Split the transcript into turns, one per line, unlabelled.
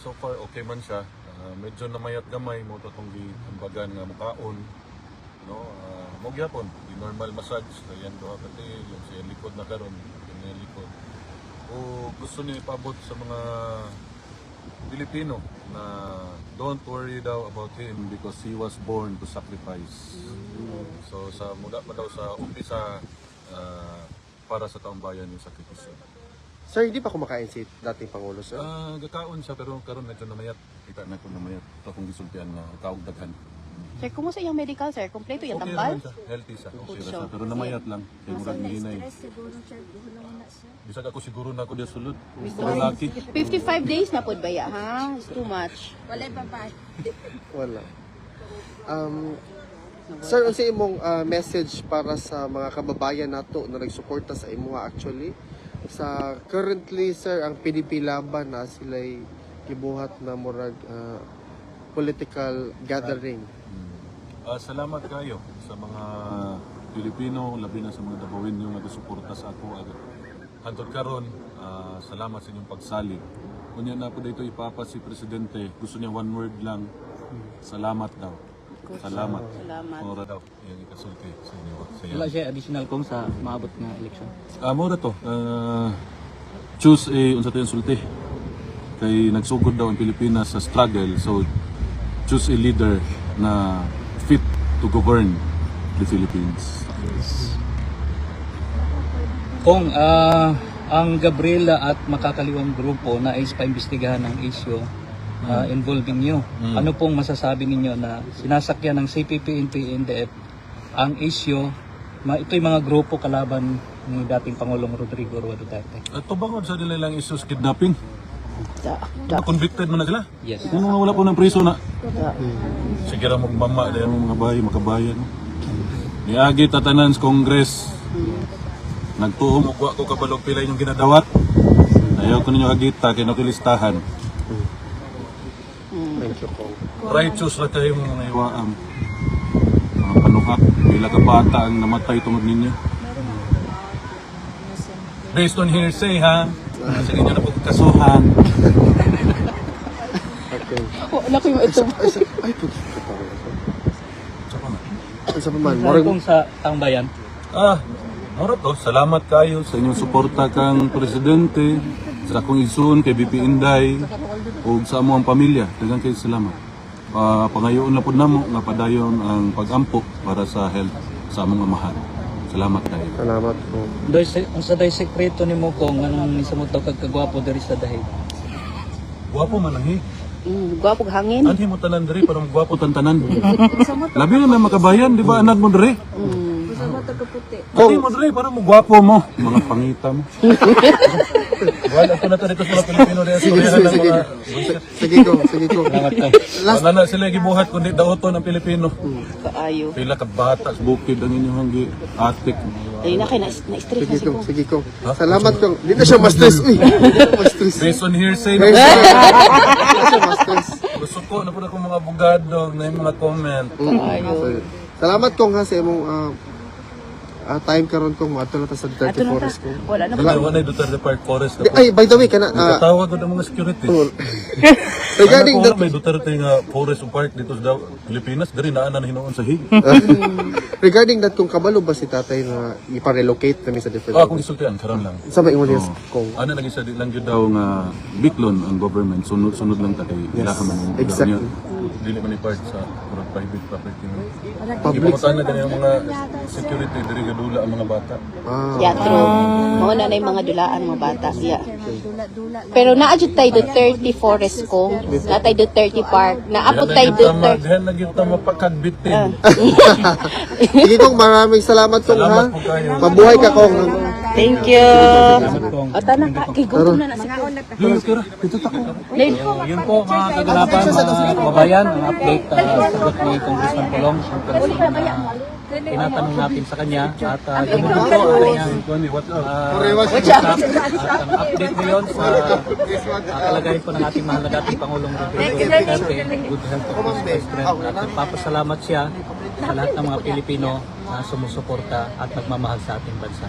so far okay man siya. Medyo namayat gamay mo to tong giambagan nga mukaon. No, mo gyapon, di normal massage yan do pati yung sa likod na karon, yung likod. O gusto ni paabot sa mga Pilipino na don't worry daw about him because he was born to sacrifice. So sa mula pa daw sa umpisa para sa taong bayan yung sakripisyo.
Sir, hindi pa kumakain si dating Pangulo, sir?
Gakaon siya pero karon medyo namayat. Kita na ko namayat. Ito akong gisultian na kaog daghan.
Sir, kumusta yung medical, sir? Kompleto yung
Okay
tambal?
naman siya, healthy siya. Okay
Good
ra siya,
siya.
pero namayat lang. Kaya murag nihinay.
Siguro, sir, gulo na siya.
Bisag ako siguro na ako diya sulod. Lalaki.
55 days na po ba ya, ha? It's too much.
Walay babae.
Wala. Sir, unsa imong message para sa mga kababayan nato na nagsuporta sa imo actually? Sa currently, sir, ang PDP laban na sila'y gibuhat na murag political gathering.
Salamat kayo sa mga Pilipino, labi na sa mga Davawin yung nagsuporta sa ako. Hantod karon, salamat sa inyong pagsalig. Kunya na po dito ipapa si Presidente, gusto niya one word lang, salamat daw. Salamat.
Salamat.
Mura daw, yung ikasulti sa inyo. Sa
Wala siya additional kung sa maabot nga election.
Mura to, choose unsa tayong sulti. Kay nagsugod daw ang Pilipinas sa struggle, so choose a leader na fit to govern the Philippines.
Kung ang Gabriela at makakaliwang grupo na is paimbestigahan ng issue involving you, ano pong masasabi ninyo na sinasakyan ng CPP, NP, NDF ang issue, ito'y mga grupo kalaban ni dating Pangulong Rodrigo Roa Duterte?
Ito bangod sa nila lang issues kidnapping?
Da.
Convicted mo na sila?
Yes.
Kung wala po ng priso na,
Da.
sige ra magmama dahil mga bahay, makabayan. Niagi tatanan sa Congress. Nagtuom og wa ko kabalog pila yung ginadawat. Ayaw ko ninyo agita kay nakilistahan.
Thank you po.
Righteous ra kayo mga iwaam. Mga panuhak, pila ka bata ang namatay tungod ninyo. Based on hearsay ha. Sige nyo na pagkasuhan.
Okay.
Wala ko yung ito.
Ay, pwede ka tawag. Isa pa man,
Sir,
murag
kung sa tambayan,
Ora to, salamat kayo sa inyong suporta kang presidente, sa akong isun kay BP Inday, ug sa among pamilya. Daghang kayo salamat. Pangayoon na pud namo nga padayon ang pag-ampo para sa health sa among amahan. Salamat kayo.
salamat po.
sa day sekreto nimo kung anong nisamot kag kagwapo diri sa dahi.
Guwapo man ang
Gwapog hangin.
Anhi mo tanan diri para magwapo tantanan. Labi na may makabayan, di ba anak mo diri?
Gusto mo tagaputi.
Anhi mo diri para magwapo mo. Mga pangita mo. Wala ko na to dito sa mga Pilipino dahil sa ng mga
Sige ko, sige ko.
Salamat tayo.
wala na sila gibuhat kundi daoton ang Pilipino.
Kaayo.
Pila ka bata, bukid ang inyong atik.
Ay na kay na-stress na
Sige
si
ko,
ko.
sige ko. Salamat ko. Di na siya ma-stress. Uy, di na ma-stress.
Based on hearsay
Di
na
na siya ma-stress.
gusto ko na po akong mga abogado na yung mga comment.
Salamat kong ha sa imong time karon kong ato na ta sa Duterte
Ato na ta.
Forest ko.
Wala na.
Wala na Duterte Park Forest na po.
Ay, by the way, kana
Katawag ko ng mga security.
regarding
Ano
that
ko may Duterte nga Forest o Park dito sa Pilipinas, diri na na hinoon sa hig.
regarding that kung kabalo ba si tatay na ipa-relocate kami sa different
Kung isultian, karon lang.
sa may ingon kung
Ano lagi sa di lang yun daw nga biklon ang government, sunod lang ta kay ilaha man ang
exactly.
Dili man ni part sa private property mo.
Public.
Ipamutan na ganyan ang mga security diri gadula ang mga bata.
Yeah, true. Mga na yung mga dulaan mga bata. Yeah.
Dula-dula.
Pero naadjud tayo Duterte Forest ko. Na tayo Duterte Park. Naabot tayo Duterte.
Diyan na kita mapakagbitin.
Sige kong maraming salamat kong ha.
Salamat po kayo.
Mabuhay ka kong.
Thank you.
Salamat kong.
O tana ka. Kay gutom na na si ko.
Please, kira, dito ta ko.
Lain.
Yun po mga kaganapan, mga kababayan, ang update sagot ni Congressman Pulong tungkol sa mga tinatanong natin sa kanya at ganun din po ang kanyang
What up?
at ang update mo yun sa kalagayan po ng ating mahal na dating Pangulong Rodrigo Duterte, good health of his best friend, at nagpapasalamat siya sa lahat ng mga Pilipino na sumusuporta at nagmamahal sa ating bansa.